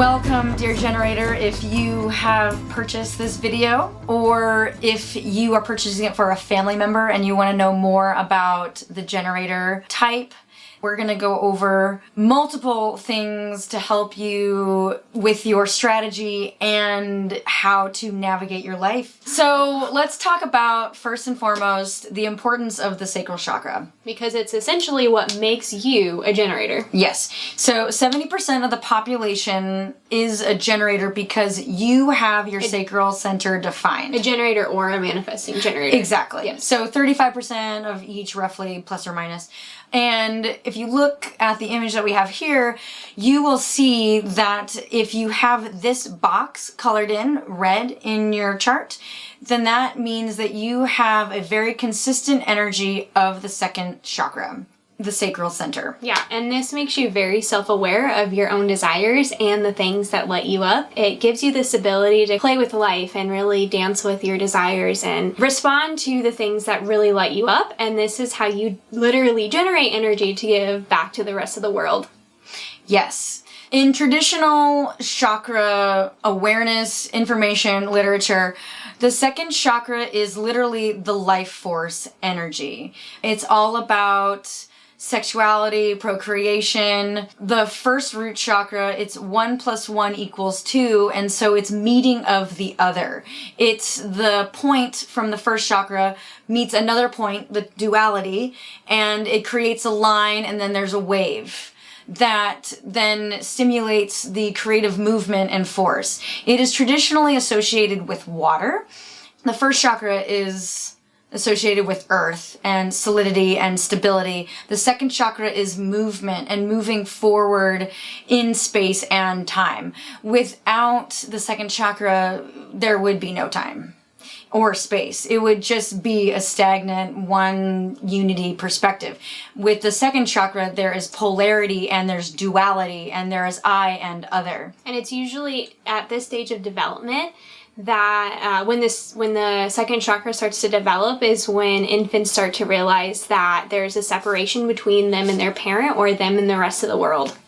Welcome, dear generator. If you have purchased this video, or if you are purchasing it for a family member and you want to know more about the generator type, we're going to go over multiple things to help you with your strategy and how to navigate your life. So let's talk about, first and foremost, the importance of the sacral chakra. Because it's essentially what makes you a generator. Yes. So 70% of the population is a generator because you have your sacral center defined. A generator or a manifesting generator. Exactly. Yes. So 35% of each, roughly, plus or minus. And if you look at the image that we have here, you will see that if you have this box colored in red in your chart, then that means that you have a very consistent energy of the second chakra, the sacral center. Yeah, and this makes you very self-aware of your own desires and the things that light you up. It gives you this ability to play with life and really dance with your desires and respond to the things that really light you up. And this is how you literally generate energy to give back to the rest of the world. Yes. In traditional chakra awareness, information, literature, the second chakra is literally the life force energy. It's all about sexuality, procreation. The first root chakra, it's 1 + 1 = 2, and so it's meeting of the other. It's the point from the first chakra meets another point, the duality, and it creates a line, and then there's a wave that then stimulates the creative movement and force. It is traditionally associated with water. The first chakra is associated with earth and solidity and stability. The second chakra is movement and moving forward in space and time. Without the second chakra, there would be no time or space. It would just be a stagnant one unity perspective. With the second chakra, there is polarity and there's duality and there is I and other. And it's usually at this stage of development that when the second chakra starts to develop is when infants start to realize that there's a separation between them and their parent or them and the rest of the world.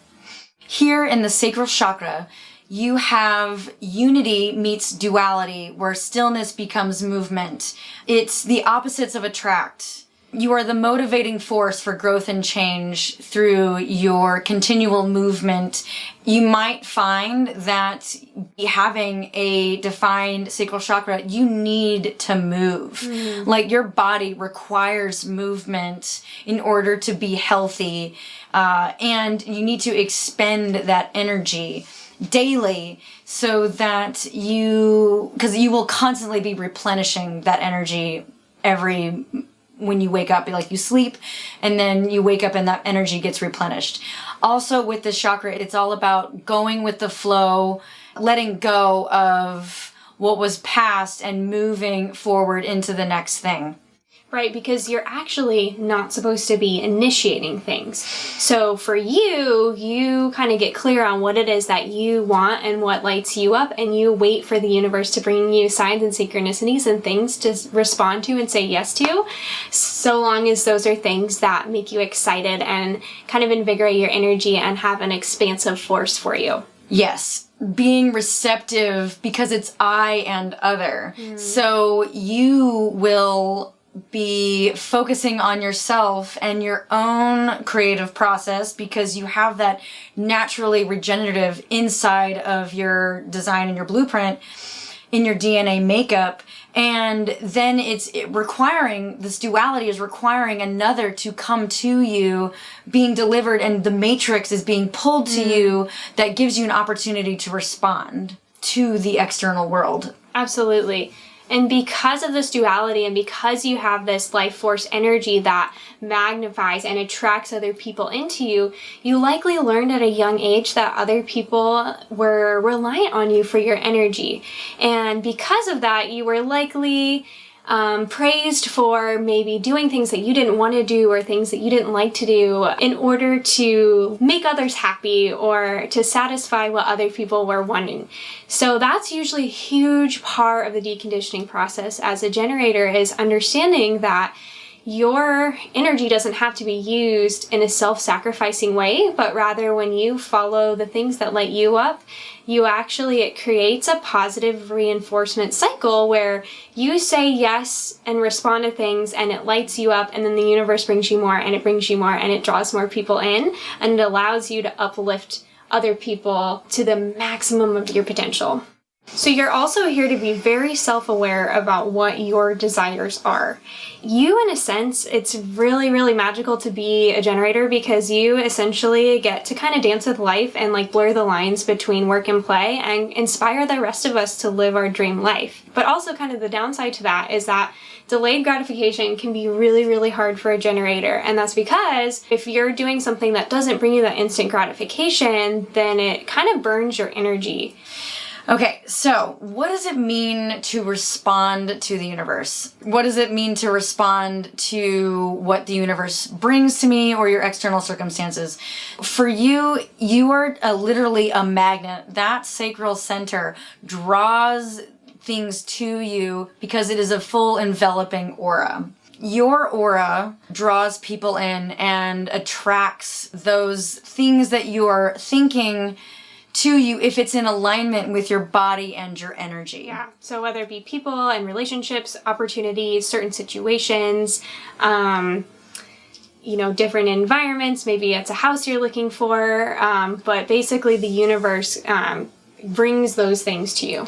Here in the sacral chakra, you have unity meets duality, where stillness becomes movement. It's the opposites of attract. You are the motivating force for growth and change through your continual movement. You might find that having a defined sacral chakra, you need to move. Like your body requires movement in order to be healthy, and you need to expend that energy daily so that because you will constantly be replenishing that energy when you wake up. Like you sleep and then you wake up and that energy gets replenished. Also with this chakra, it's all about going with the flow, letting go of what was past and moving forward into the next thing. Right, because you're actually not supposed to be initiating things. So for you kind of get clear on what it is that you want and what lights you up, and you wait for the universe to bring you signs and synchronicities and things to respond to and say yes to, so long as those are things that make you excited and kind of invigorate your energy and have an expansive force for you. Yes. Being receptive because it's I and other. So you will be focusing on yourself and your own creative process because you have that naturally regenerative inside of your design and your blueprint in your DNA makeup. And then this duality is requiring another to come to you, being delivered, and the matrix is being pulled to you that gives you an opportunity to respond to the external world. Absolutely. And because of this duality and because you have this life force energy that magnifies and attracts other people into you, you likely learned at a young age that other people were reliant on you for your energy. And because of that, you were likely praised for maybe doing things that you didn't want to do or things that you didn't like to do in order to make others happy or to satisfy what other people were wanting. So that's usually a huge part of the deconditioning process as a generator, is understanding that your energy doesn't have to be used in a self-sacrificing way, but rather when you follow the things that light you up, it creates a positive reinforcement cycle where you say yes and respond to things and it lights you up, and then the universe brings you more and it brings you more and it draws more people in, and it allows you to uplift other people to the maximum of your potential. So you're also here to be very self-aware about what your desires are. You, in a sense, it's really, really magical to be a generator because you essentially get to kind of dance with life and like blur the lines between work and play and inspire the rest of us to live our dream life. But also kind of the downside to that is that delayed gratification can be really, really hard for a generator. And that's because if you're doing something that doesn't bring you that instant gratification, then it kind of burns your energy. Okay, so what does it mean to respond to the universe? What does it mean to respond to what the universe brings to me or your external circumstances? For you, you are literally a magnet. That sacral center draws things to you because it is a full enveloping aura. Your aura draws people in and attracts those things that you are thinking to you if it's in alignment with your body and your energy. Yeah. So whether it be people and relationships, opportunities, certain situations, different environments, maybe it's a house you're looking for, but basically the universe brings those things to you.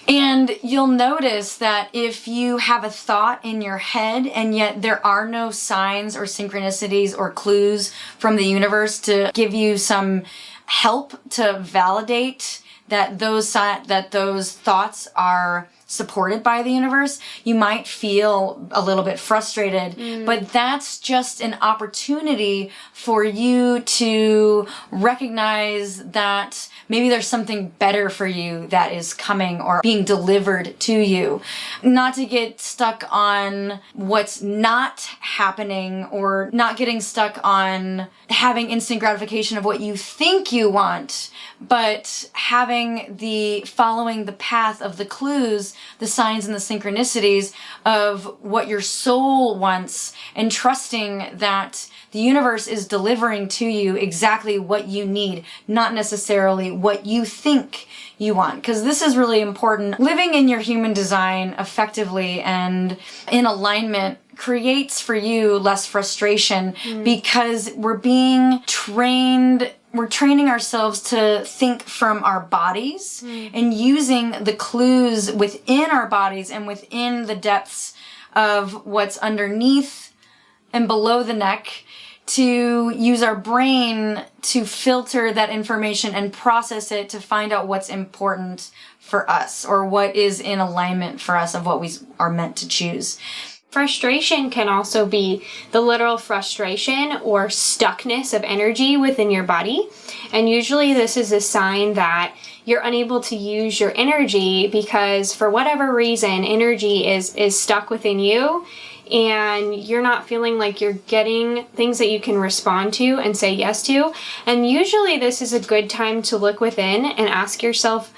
And you'll notice that if you have a thought in your head and yet there are no signs or synchronicities or clues from the universe to give you some help to validate that those thoughts are supported by the universe, you might feel a little bit frustrated, but that's just an opportunity for you to recognize that maybe there's something better for you that is coming or being delivered to you. Not to get stuck on what's not happening or not getting stuck on having instant gratification of what you think you want, but following the path of the clues, the signs and the synchronicities of what your soul wants, and trusting that the universe is delivering to you exactly what you need, not necessarily what you think you want. Because this is really important. Living in your human design effectively and in alignment creates for you less frustration because we're training ourselves to think from our bodies and using the clues within our bodies and within the depths of what's underneath and below the neck to use our brain to filter that information and process it to find out what's important for us or what is in alignment for us of what we are meant to choose. Frustration can also be the literal frustration or stuckness of energy within your body. And usually this is a sign that you're unable to use your energy because for whatever reason, energy is stuck within you and you're not feeling like you're getting things that you can respond to and say yes to. And usually this is a good time to look within and ask yourself,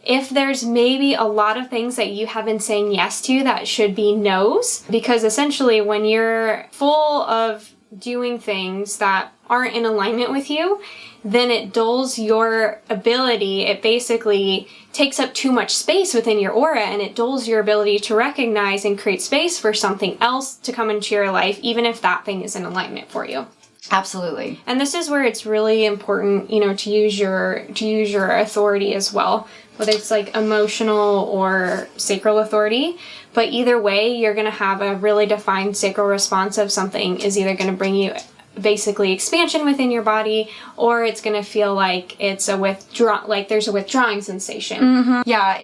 if there's maybe a lot of things that you have been saying yes to that should be no's, because essentially when you're full of doing things that aren't in alignment with you, then it dulls your ability. It basically takes up too much space within your aura and it dulls your ability to recognize and create space for something else to come into your life, even if that thing is in alignment for you. Absolutely. And this is where it's really important, to use your authority as well, whether it's like emotional or sacral authority. But either way, you're going to have a really defined sacral response of something is either going to bring you basically expansion within your body, or it's going to feel like it's there's a withdrawing sensation. Mm-hmm. Yeah.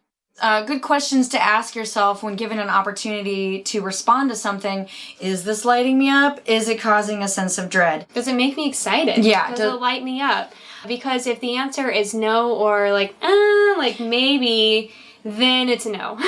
Good questions to ask yourself when given an opportunity to respond to something. Is this lighting me up? Is it causing a sense of dread? Does it make me excited? Yeah. Does it light me up? Because if the answer is no or maybe, then it's a no.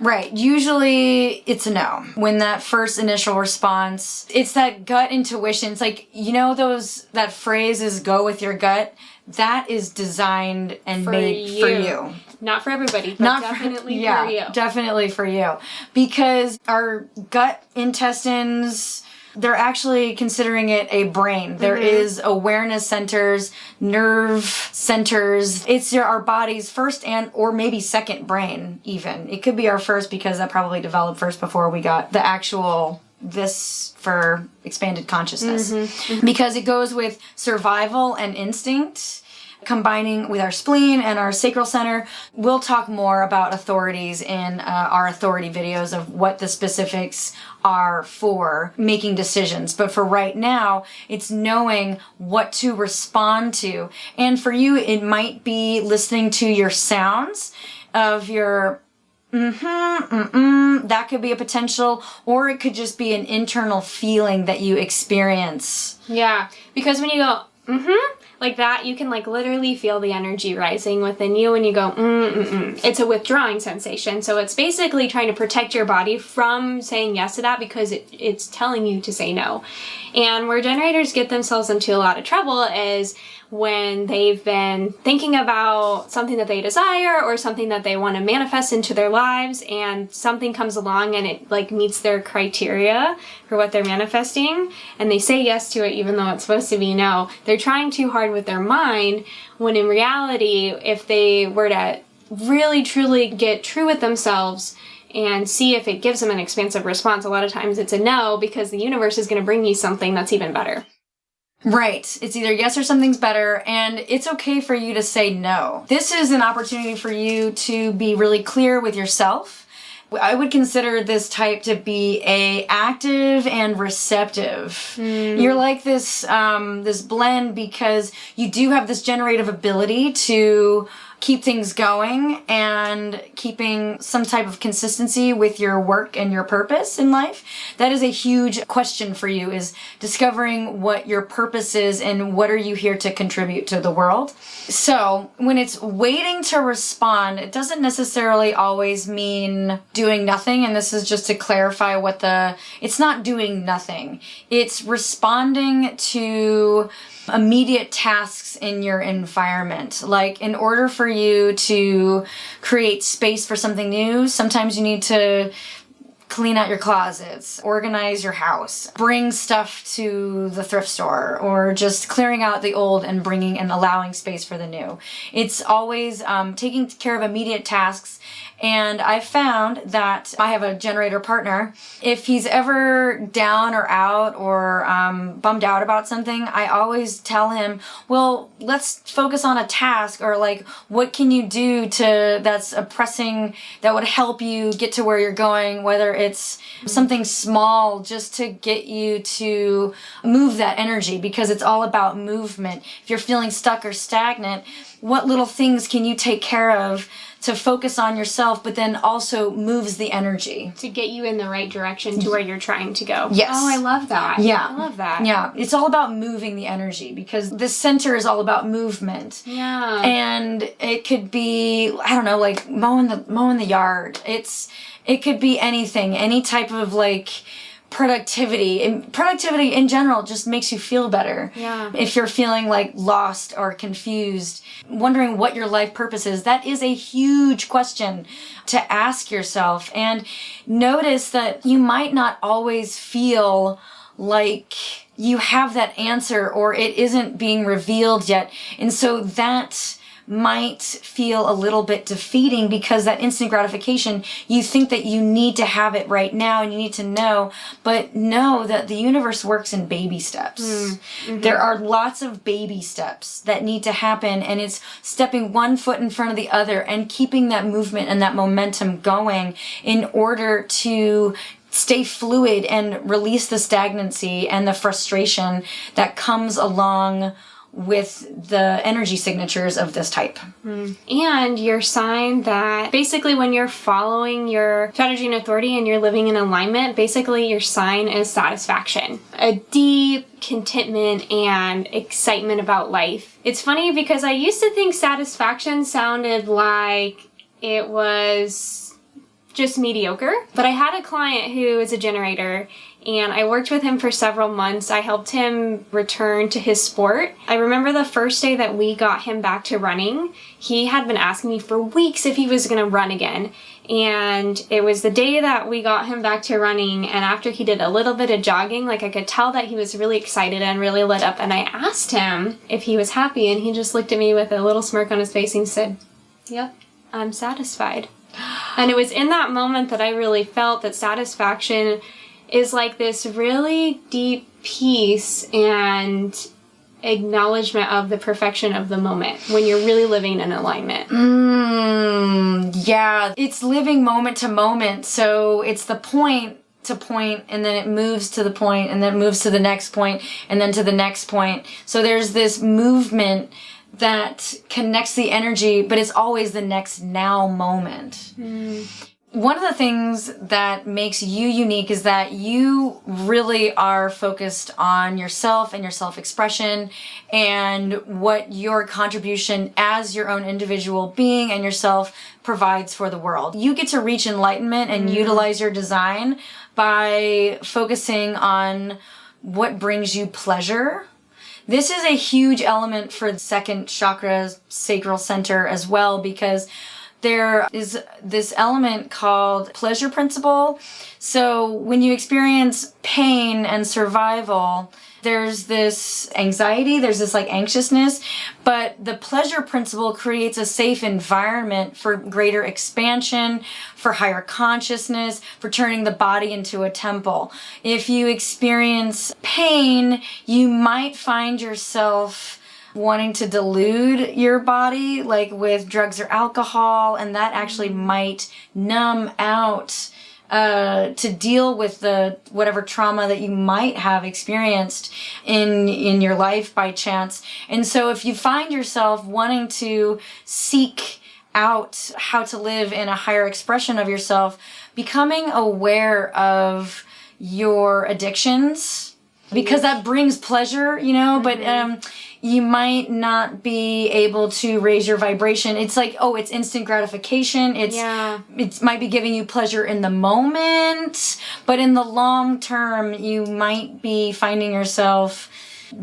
Right. Usually it's a no. When that first initial response, it's that gut intuition. It's like, that phrase is go with your gut. That is designed and made for you. Not for everybody, but definitely for you. Definitely for you. Because our gut intestines, they're actually considering it a brain. There is awareness centers, nerve centers. It's our body's first and or maybe second brain even. It could be our first because that probably developed first before we got the actual this for expanded consciousness. Because it goes with survival and instinct, combining with our spleen and our sacral center. We'll talk more about authorities in our authority videos of what the specifics are for making decisions. But for right now, it's knowing what to respond to. And for you, it might be listening to your sounds of your that could be a potential, or it could just be an internal feeling that you experience. Yeah, because when you go, like that, you can like literally feel the energy rising within you when you go, It's a withdrawing sensation. So it's basically trying to protect your body from saying yes to that because it's telling you to say no. And where generators get themselves into a lot of trouble is when they've been thinking about something that they desire or something that they want to manifest into their lives, and something comes along and it like meets their criteria for what they're manifesting, and they say yes to it even though it's supposed to be no. They're trying too hard with their mind, when in reality, if they were to really truly get true with themselves and see if it gives them an expansive response, a lot of times it's a no, because the universe is going to bring you something that's even better. Right. It's either yes or something's better, and it's okay for you to say no. This is an opportunity for you to be really clear with yourself. I would consider this type to be active and receptive. You're like this this blend because you do have this generative ability to keep things going and keeping some type of consistency with your work and your purpose in life. That is a huge question for you, is discovering what your purpose is and what are you here to contribute to the world. So when it's waiting to respond, it doesn't necessarily always mean doing nothing. And this is just to clarify it's not doing nothing. It's responding to immediate tasks in your environment. Like, in order for you to create space for something new, sometimes you need to clean out your closets, organize your house, bring stuff to the thrift store, or just clearing out the old and bringing and allowing space for the new. It's always taking care of immediate tasks. And I found that I have a generator partner. If he's ever down or out or bummed out about something, I always tell him, well, let's focus on a task, or like, what can you do that's a pressing, that would help you get to where you're going, whether it's something small just to get you to move that energy, because it's all about movement. If you're feeling stuck or stagnant, what little things can you take care of to focus on yourself, but then also moves the energy to get you in the right direction to where you're trying to go. Yes. Oh, I love that. Yeah. I love that. Yeah. It's all about moving the energy, because this center is all about movement. Yeah. And it could be, I don't know, like mowing the yard. It could be anything, any type of like productivity. And productivity in general just makes you feel better. Yeah. If you're feeling like lost or confused, wondering what your life purpose is, that is a huge question to ask yourself. And notice that you might not always feel like you have that answer, or it isn't being revealed yet. And so that might feel a little bit defeating, because that instant gratification, you think that you need to have it right now and you need to know, but know that the universe works in baby steps. There are lots of baby steps that need to happen, and it's stepping one foot in front of the other and keeping that movement and that momentum going in order to stay fluid and release the stagnancy and the frustration that comes along with the energy signatures of this type. And your sign that basically when you're following your strategy and authority and you're living in alignment, basically your sign is satisfaction. A deep contentment and excitement about life. It's funny because I used to think satisfaction sounded like it was just mediocre. But I had a client who is a generator, and I worked with him for several months. I helped him return to his sport. I remember the first day that we got him back to running, he had been asking me for weeks if he was going to run again. And it was the day that we got him back to running, and after he did a little bit of jogging, like I could tell that he was really excited and really lit up, and I asked him if he was happy, and he just looked at me with a little smirk on his face and said, "Yep, I'm satisfied." And it was in that moment that I really felt that satisfaction is like this really deep peace and acknowledgement of the perfection of the moment when you're really living in alignment. Yeah, it's living moment to moment. So it's the point to point, and then it moves to the point, and then it moves to the next point, and then to the next point. So there's this movement that connects the energy, but it's always the next now moment. One of the things that makes you unique is that you really are focused on yourself and your self-expression and what your contribution as your own individual being and yourself provides for the world. You get to reach enlightenment and utilize your design by focusing on what brings you pleasure. This is a huge element for the second chakra, sacral center as well, because there is this element called pleasure principle. So when you experience pain and survival, there's this anxiety, there's this like anxiousness, but the pleasure principle creates a safe environment for greater expansion, for higher consciousness, for turning the body into a temple. If you experience pain, you might find yourself wanting to delude your body, like with drugs or alcohol, and that actually might numb out to deal with the whatever trauma that you might have experienced in your life by chance. And so if you find yourself wanting to seek out how to live in a higher expression of yourself, becoming aware of your addictions, because that brings pleasure, you know, but you might not be able to raise your vibration. It's like, oh, it's instant gratification. It might be giving you pleasure in the moment, but in the long term, you might be finding yourself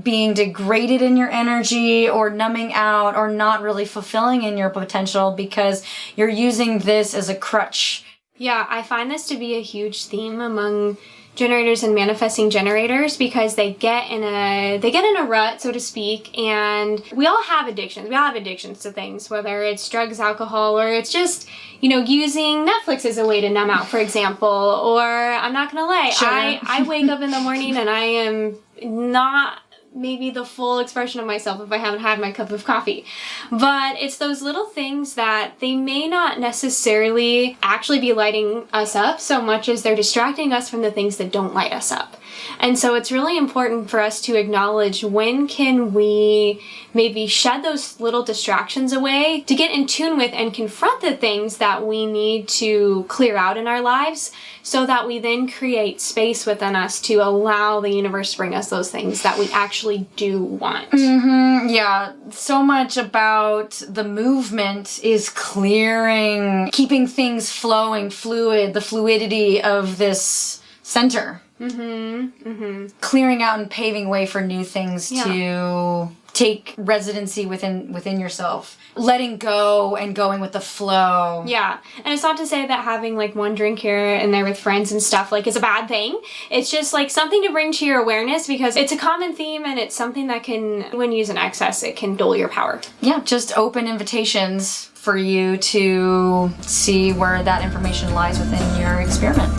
being degraded in your energy or numbing out or not really fulfilling in your potential because you're using this as a crutch. Yeah, I find this to be a huge theme among generators and manifesting generators, because they get in a rut, so to speak, and we all have addictions. We all have addictions to things, whether it's drugs, alcohol, or it's just, you know, using Netflix as a way to numb out, for example. Or I'm not gonna lie, Sure. I wake up in the morning and I am not maybe the full expression of myself if I haven't had my cup of coffee. But it's those little things that they may not necessarily actually be lighting us up so much as they're distracting us from the things that don't light us up. And so it's really important for us to acknowledge when can we maybe shed those little distractions away to get in tune with and confront the things that we need to clear out in our lives, so that we then create space within us to allow the universe to bring us those things that we actually do want. Yeah, so much about the movement is clearing, keeping things flowing, fluid, the fluidity of this center. Clearing out and paving way for new things to take residency within yourself. Letting go and going with the flow. Yeah. And it's not to say that having like one drink here and there with friends and stuff like is a bad thing. It's just like something to bring to your awareness, because it's a common theme and it's something that can, when used in excess, it can dull your power. Yeah, just open invitations for you to see where that information lies within your experiment.